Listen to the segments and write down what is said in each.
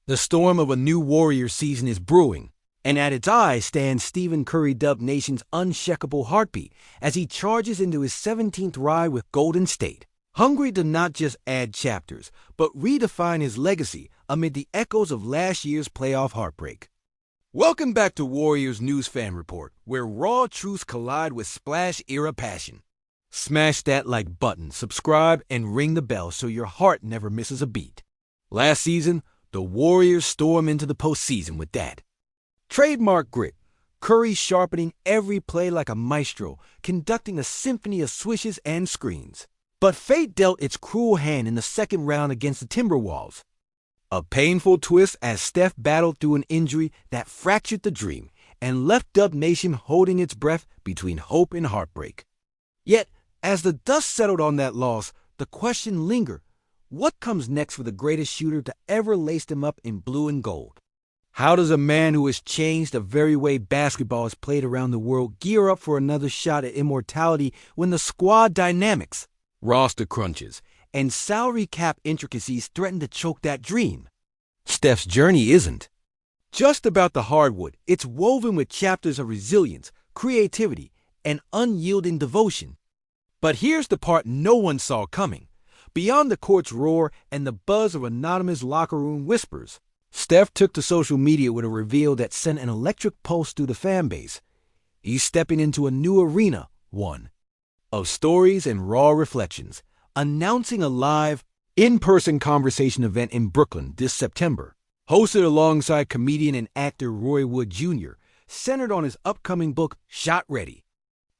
The storm of a new Warriors season is brewing, and at its eye stands Stephen Curry, dubbed Nation's unshakable heartbeat, as he charges into his 17th ride with Golden State, hungry to not just add chapters, but redefine his legacy amid the echoes of last year's playoff heartbreak. Welcome back to Warriors News Fan Report, where raw truths collide with splash-era passion. Smash that like button, subscribe, and ring the bell so your heart never misses a beat. Last season, the Warriors storm into the postseason with that. Trademark grit, Curry sharpening every play like a maestro, conducting a symphony of swishes and screens. But fate dealt its cruel hand in the second round against the Timberwolves. A painful twist as Steph battled through an injury that fractured the dream and left Dub Nation holding its breath between hope and heartbreak. Yet, as the dust settled on that loss, the question lingered. What comes next for the greatest shooter to ever lace them up in blue and gold? How does a man who has changed the very way basketball is played around the world gear up for another shot at immortality when the squad dynamics, roster crunches, and salary cap intricacies threaten to choke that dream? Steph's journey isn't just about the hardwood. It's woven with chapters of resilience, creativity, and unyielding devotion. But here's the part no one saw coming. Beyond the court's roar and the buzz of anonymous locker room whispers, Steph took to social media with a reveal that sent an electric pulse through the fan base. He's stepping into a new arena, one of stories and raw reflections, announcing a live, in-person conversation event in Brooklyn this September, hosted alongside comedian and actor Roy Wood Jr., centered on his upcoming book, Shot Ready.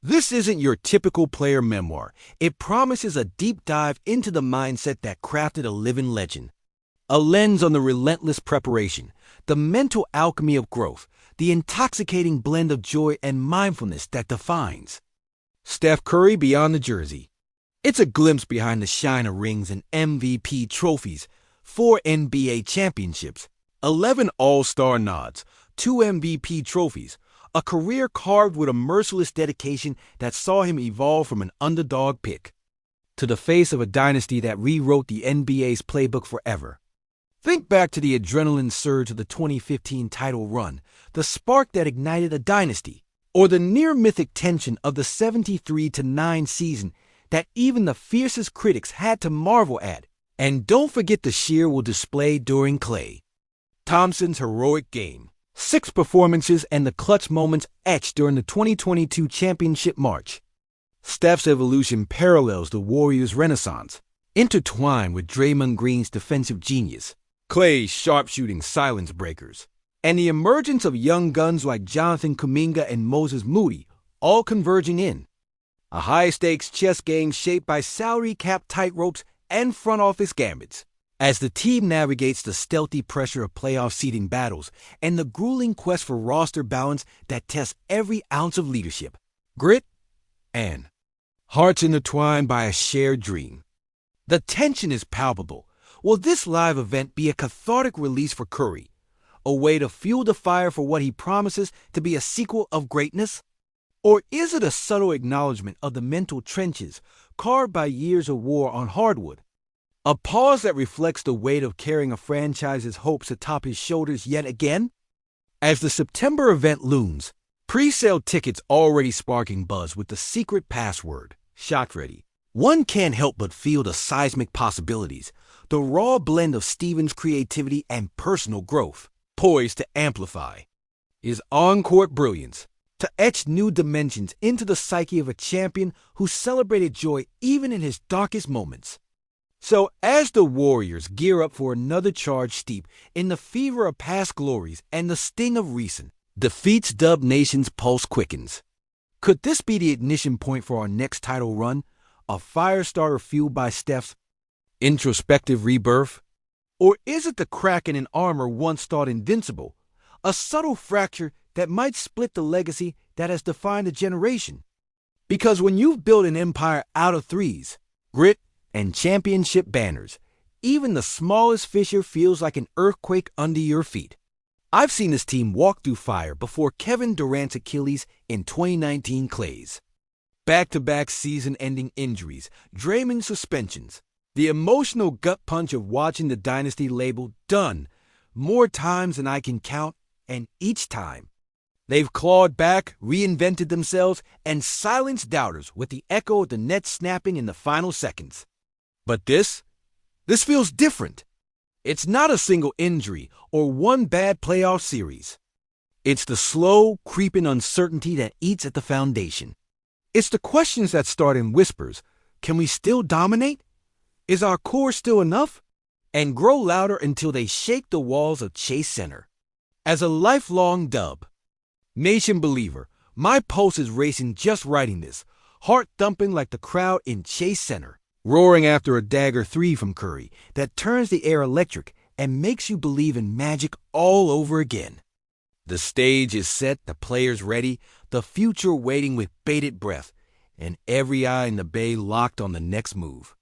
This isn't your typical player memoir. It promises a deep dive into the mindset that crafted a living legend. A lens on the relentless preparation, the mental alchemy of growth, the intoxicating blend of joy and mindfulness that defines Steph Curry beyond the jersey. It's a glimpse behind the shine of rings and MVP trophies, 4 NBA championships, 11 All-Star nods, 2 MVP trophies, a career carved with a merciless dedication that saw him evolve from an underdog pick to the face of a dynasty that rewrote the NBA's playbook forever. Think back to the adrenaline surge of the 2015 title run, the spark that ignited a dynasty, or the near-mythic tension of the 73-9 season that even the fiercest critics had to marvel at. And don't forget the sheer will displayed during Klay Thompson's heroic game. 6 performances and the clutch moments etched during the 2022 championship march. Steph's evolution parallels the Warriors' renaissance, intertwined with Draymond Green's defensive genius, Klay's sharpshooting silence breakers, and the emergence of young guns like Jonathan Kuminga and Moses Moody, all converging in a high-stakes chess game shaped by salary cap tightropes and front office gambits. As the team navigates the stealthy pressure of playoff seeding battles and the grueling quest for roster balance that tests every ounce of leadership, grit, and hearts intertwined by a shared dream. The tension is palpable. Will this live event be a cathartic release for Curry, a way to fuel the fire for what he promises to be a sequel of greatness? Or is it a subtle acknowledgement of the mental trenches carved by years of war on hardwood? A pause that reflects the weight of carrying a franchise's hopes atop his shoulders yet again? As the September event looms, pre-sale tickets already sparking buzz with the secret password, Shot Ready. One can't help but feel the seismic possibilities, the raw blend of Stephen's creativity and personal growth, poised to amplify his on-court brilliance, to etch new dimensions into the psyche of a champion who celebrated joy even in his darkest moments. So, as the Warriors gear up for another charge steep in the fever of past glories and the sting of recent defeats, Dub Nation's pulse quickens. Could this be the ignition point for our next title run, a fire starter fueled by Steph's introspective rebirth? Or is it the crack in an armor once thought invincible, a subtle fracture that might split the legacy that has defined a generation? Because when you've built an empire out of threes, grit, and championship banners, even the smallest fissure feels like an earthquake under your feet. I've seen this team walk through fire before Kevin Durant's Achilles in 2019 Klay's back-to-back season-ending injuries, Draymond suspensions, the emotional gut punch of watching the dynasty labeled done more times than I can count, and each time, they've clawed back, reinvented themselves, and silenced doubters with the echo of the net snapping in the final seconds. But this feels different. It's not a single injury or one bad playoff series. It's the slow, creeping uncertainty that eats at the foundation. It's the questions that start in whispers. Can we still dominate? Is our core still enough? And grow louder until they shake the walls of Chase Center. As a lifelong Dub Nation believer, my pulse is racing just writing this, heart thumping like the crowd in Chase Center, roaring after a dagger 3 from Curry that turns the air electric and makes you believe in magic all over again. The stage is set, the players ready, the future waiting with bated breath, and every eye in the Bay locked on the next move.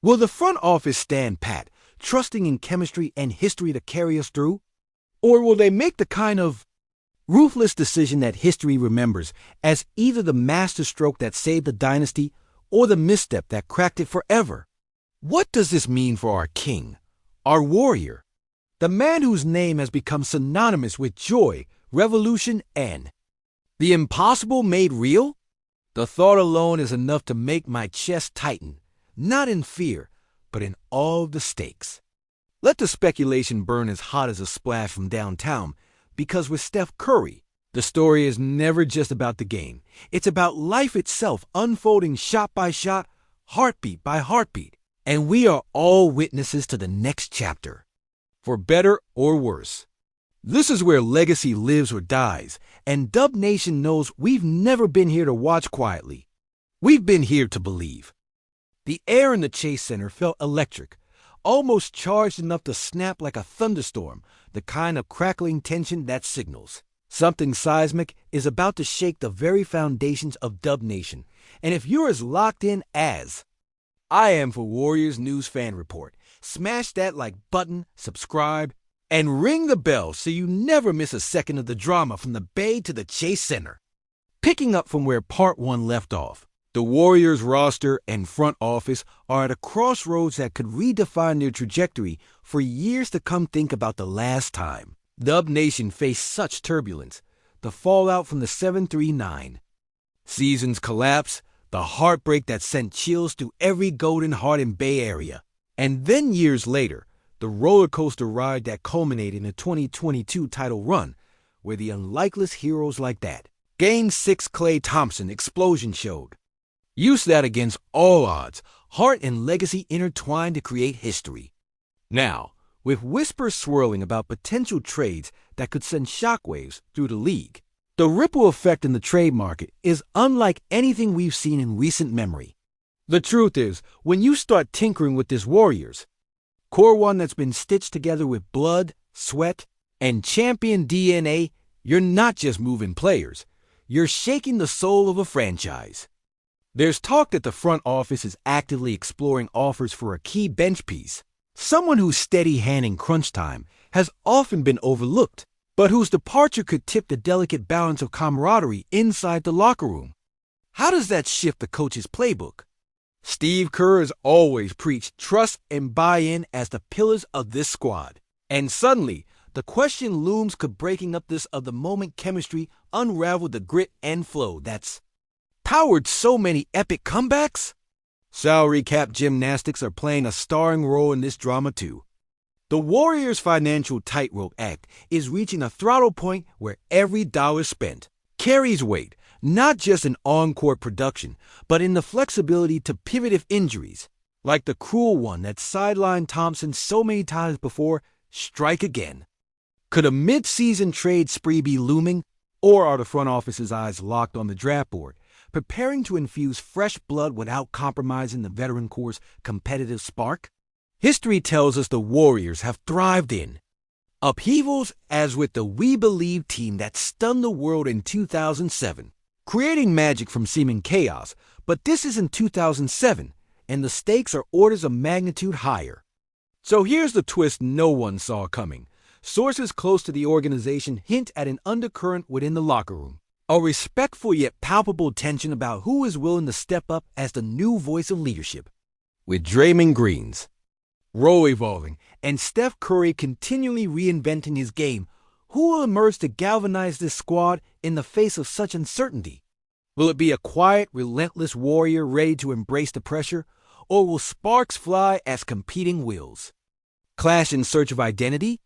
Will the front office stand pat, trusting in chemistry and history to carry us through? Or will they make the kind of ruthless decision that history remembers as either the masterstroke that saved the dynasty or the misstep that cracked it forever? What does this mean for our king, our warrior, the man whose name has become synonymous with joy, revolution, and the impossible made real? The thought alone is enough to make my chest tighten, not in fear, but in awe of the stakes. Let the speculation burn as hot as a splash from downtown, because with Steph Curry, the story is never just about the game. It's about life itself unfolding shot by shot, heartbeat by heartbeat, and we are all witnesses to the next chapter. For better or worse. This is where legacy lives or dies, and Dub Nation knows we've never been here to watch quietly. We've been here to believe. The air in the Chase Center felt electric, almost charged enough to snap like a thunderstorm, the kind of crackling tension that signals something seismic is about to shake the very foundations of Dub Nation. And if you're as locked in as I am for Warriors News Fan Report, smash that like button, subscribe, and ring the bell so you never miss a second of the drama from the Bay to the Chase Center. Picking up from where Part 1 left off, the Warriors roster and front office are at a crossroads that could redefine their trajectory for years to come. Think about the last time Dub Nation faced such turbulence, the fallout from the 7-3-9 season's collapse, the heartbreak that sent chills through every golden-hearted Bay Area. And then years later, the roller coaster ride that culminated in the 2022 title run, where the unlikeless heroes like that Game 6 Klay Thompson explosion showed. Use that against all odds, heart and legacy intertwined to create history. Now, with whispers swirling about potential trades that could send shockwaves through the league, the ripple effect in the trade market is unlike anything we've seen in recent memory. The truth is, when you start tinkering with this Warriors core one that's been stitched together with blood, sweat, and champion DNA, you're not just moving players. You're shaking the soul of a franchise. There's talk that the front office is actively exploring offers for a key bench piece, someone whose steady hand in crunch time has often been overlooked, but whose departure could tip the delicate balance of camaraderie inside the locker room. How does that shift the coach's playbook? Steve Kerr has always preached trust and buy-in as the pillars of this squad. And suddenly, the question looms, could breaking up this of-the-moment chemistry unravel the grit and flow that's powered so many epic comebacks? Salary cap gymnastics are playing a starring role in this drama too. The Warriors' financial tightrope act is reaching a throttle point where every dollar spent carries weight, not just in on-court production, but in the flexibility to pivot if injuries, like the cruel one that sidelined Thompson so many times before, strike again. Could a mid-season trade spree be looming, or are the front office's eyes locked on the draft board, preparing to infuse fresh blood without compromising the veteran core's competitive spark? History tells us the Warriors have thrived in upheavals, as with the We Believe team that stunned the world in 2007, creating magic from seeming chaos. But this isn't 2007, and the stakes are orders of magnitude higher. So here's the twist no one saw coming. Sources close to the organization hint at an undercurrent within the locker room, a respectful yet palpable tension about who is willing to step up as the new voice of leadership. With Draymond Green's role evolving, and Steph Curry continually reinventing his game, who will emerge to galvanize this squad in the face of such uncertainty? Will it be a quiet, relentless warrior ready to embrace the pressure, or will sparks fly as competing wills clash in search of identity?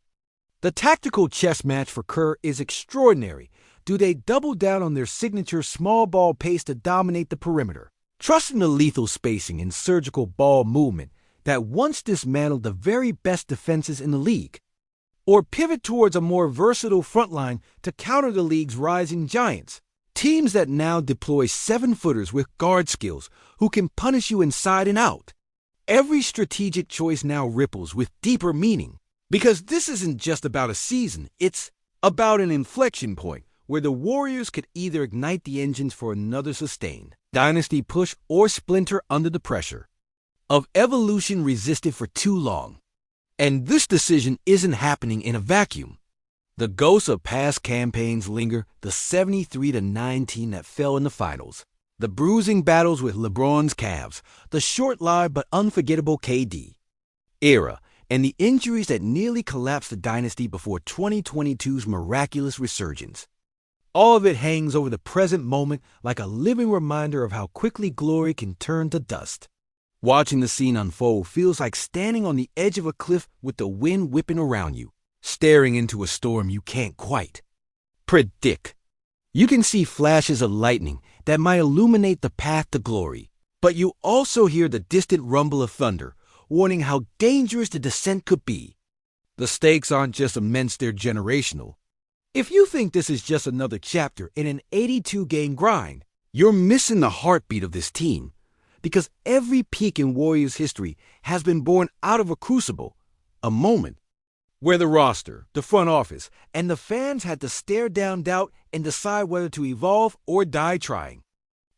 The tactical chess match for Kerr is extraordinary. Do they double down on their signature small ball pace to dominate the perimeter, trusting the lethal spacing and surgical ball movement that once dismantled the very best defenses in the league? Or pivot towards a more versatile frontline to counter the league's rising giants, teams that now deploy 7-footers with guard skills who can punish you inside and out? Every strategic choice now ripples with deeper meaning, because this isn't just about a season, it's about an inflection point where the Warriors could either ignite the engines for another sustained dynasty push or splinter under the pressure of evolution resisted for too long. And this decision isn't happening in a vacuum. The ghosts of past campaigns linger, the 73-9 that fell in the finals, the bruising battles with LeBron's Cavs, the short-lived but unforgettable KD era, and the injuries that nearly collapsed the dynasty before 2022's miraculous resurgence. All of it hangs over the present moment like a living reminder of how quickly glory can turn to dust. Watching the scene unfold feels like standing on the edge of a cliff with the wind whipping around you, staring into a storm you can't quite predict. You can see flashes of lightning that might illuminate the path to glory, but you also hear the distant rumble of thunder, warning how dangerous the descent could be. The stakes aren't just immense, they're generational. If you think this is just another chapter in an 82-game grind, you're missing the heartbeat of this team, because every peak in Warriors history has been born out of a crucible, a moment where the roster, the front office, and the fans had to stare down doubt and decide whether to evolve or die trying.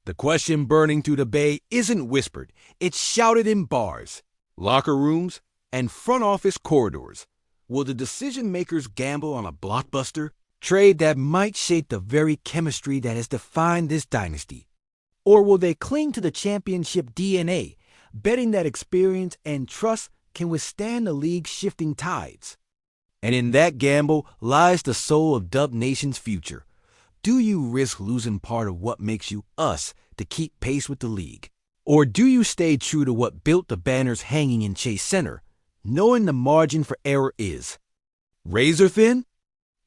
The question burning through the Bay isn't whispered, it's shouted in bars, locker rooms, and front office corridors. Will the decision-makers gamble on a blockbuster trade that might shape the very chemistry that has defined this dynasty? Or will they cling to the championship DNA, betting that experience and trust can withstand the league's shifting tides? And in that gamble lies the soul of Dub Nation's future. Do you risk losing part of what makes you us to keep pace with the league? Or do you stay true to what built the banners hanging in Chase Center, knowing the margin for error is razor thin?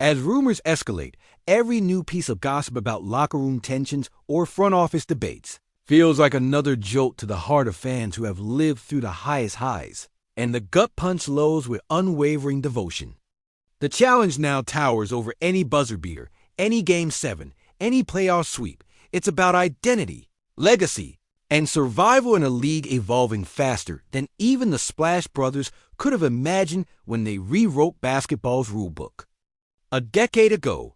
As rumors escalate, every new piece of gossip about locker room tensions or front office debates feels like another jolt to the heart of fans who have lived through the highest highs and the gut-punch lows with unwavering devotion. The challenge now towers over any buzzer beater, any Game 7, any playoff sweep. It's about identity, legacy, and survival in a league evolving faster than even the Splash Brothers could have imagined when they rewrote basketball's rulebook a decade ago.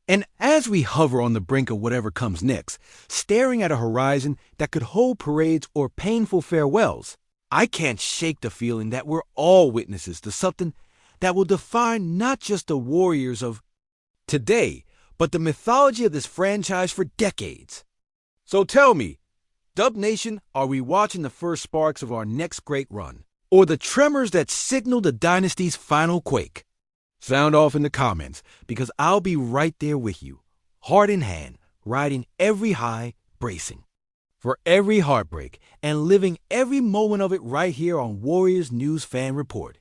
And as we hover on the brink of whatever comes next, staring at a horizon that could hold parades or painful farewells, I can't shake the feeling that we're all witnesses to something that will define not just the Warriors of today, but the mythology of this franchise for decades. So tell me, Dub Nation, are we watching the first sparks of our next great run, or the tremors that signal the dynasty's final quake? Sound off in the comments, because I'll be right there with you, heart in hand, riding every high, bracing for every heartbreak, and living every moment of it right here on Warriors News Fan Report.